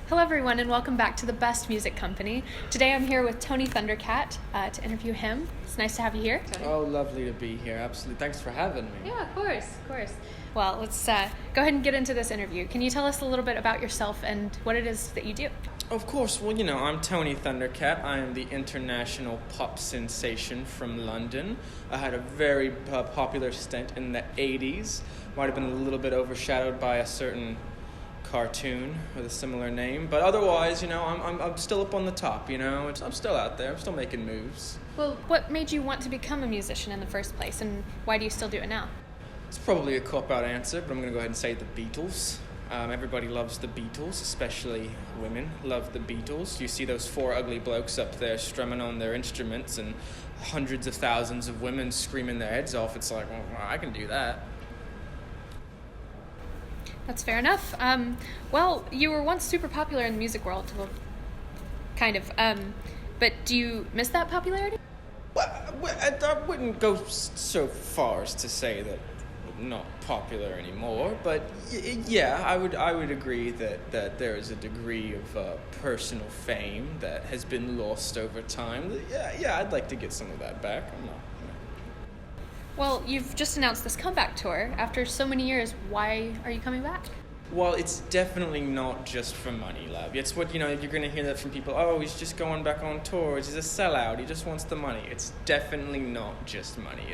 Hello everyone and welcome back to the Best Music Company. Today I'm here with Tony Thundercat to interview him. It's nice to have you here, Tony. Oh, lovely to be here. Absolutely. Thanks for having me. Yeah, of course. Well, let's go ahead and get into this interview. Can you tell us a little bit about yourself and what it is that you do? Of course. Well, I'm Tony Thundercat. I am the international pop sensation from London. I had a very popular stint in the 80s. Might have been a little bit overshadowed by a certain cartoon with a similar name, but otherwise, I'm still up on the top. I'm still out there. I'm still making moves. Well, what made you want to become a musician in the first place, and why do you still do it now? It's probably a cop-out answer, but I'm going to go ahead and say the Beatles. Everybody loves the Beatles, especially women love the Beatles. You see those four ugly blokes up there strumming on their instruments and hundreds of thousands of women screaming their heads off. It's like, well, I can do that. That's fair enough. Well, you were once super popular in the music world, well, kind of. But do you miss that popularity? Well, I wouldn't go so far as to say that I'm not popular anymore, but yeah, I would agree that there is a degree of personal fame that has been lost over time. Yeah, I'd like to get some of that back. I'm not. Well, you've just announced this comeback tour. After so many years, why are you coming back? Well, it's definitely not just for money, love. It's what, you're going to hear that from people. Oh, he's just going back on tour. He's a sellout. He just wants the money. It's definitely not just money.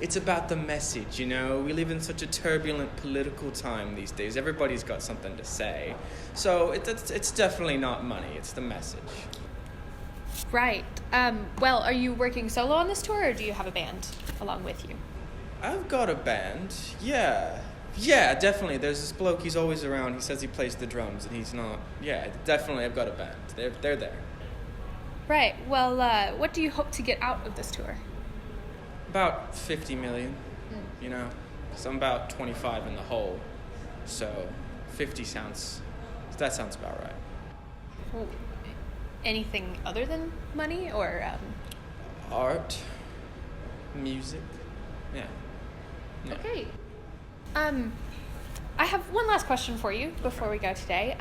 It's about the message, We live in such a turbulent political time these days. Everybody's got something to say. So it's definitely not money. It's the message. Right. Well, are you working solo on this tour, or do you have a band along with you? I've got a band, yeah. Yeah, definitely. There's this bloke, he's always around. He says he plays the drums, and he's not. Yeah, definitely I've got a band. They're there. Right. Well, what do you hope to get out of this tour? About 50 million, because I'm about 25 in the hole. So 50 sounds about right. Well, anything other than money, or art, music, yeah. Okay. I have one last question for you before we go today.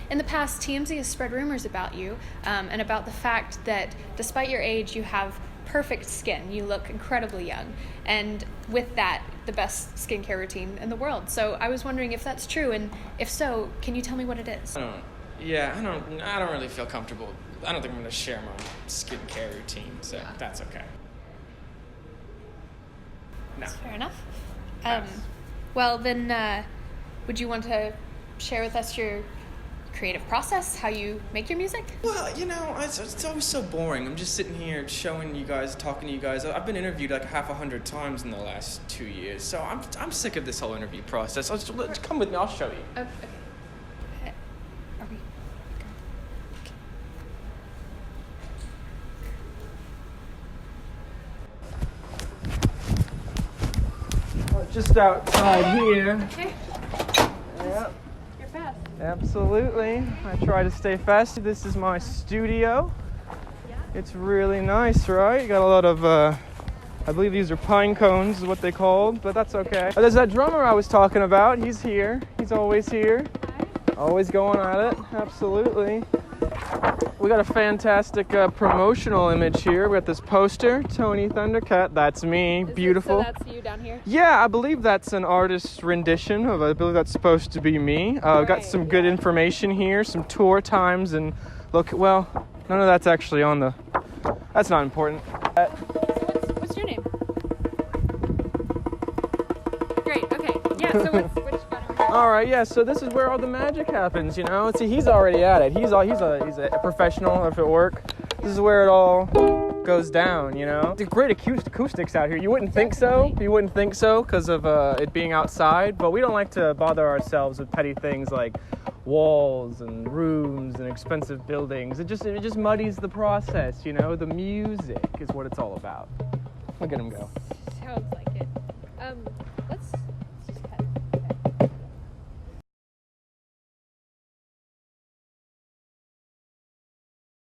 In the past, TMZ has spread rumors about you and about the fact that despite your age, you have perfect skin. You look incredibly young, and with that, the best skincare routine in the world. So I was wondering if that's true, and if so, can you tell me what it is? I don't really feel comfortable. I don't think I'm going to share my skincare routine, so yeah. That's okay. No. That's fair enough. Well, then, would you want to share with us your creative process, how you make your music? Well, it's always so boring. I'm just sitting here showing you guys, talking to you guys. I've been interviewed like 100 times in the last 2 years, so I'm sick of this whole interview process. Come with me, I'll show you. Okay. Are we... Just outside here. Okay. Yep. You're fast. Absolutely. I try to stay fast. This is my studio. Yeah. It's really nice, right? You got a lot of, I believe these are pine cones is what they called, but that's okay. There's that drummer I was talking about. He's here. He's always here. Hi. Always going at it. Absolutely. We got a fantastic promotional image here. We got this poster, Tony Thundercat. That's me. Beautiful. So that's you down here? Yeah, I believe that's an artist's rendition of. I believe that's supposed to be me. We've got some good information here, some tour times, and look. Well, none of that's actually on the. That's not important. So what's your name? Great. Okay. Yeah. So which button? All right, yeah. So this is where all the magic happens, See, he's already at it. He's a professional at work. This is where it all goes down, It's great acoustics out here. You wouldn't think so. You wouldn't think so because of it being outside. But we don't like to bother ourselves with petty things like walls and rooms and expensive buildings. It just muddies the process, The music is what it's all about. Look at him go. Sounds like it.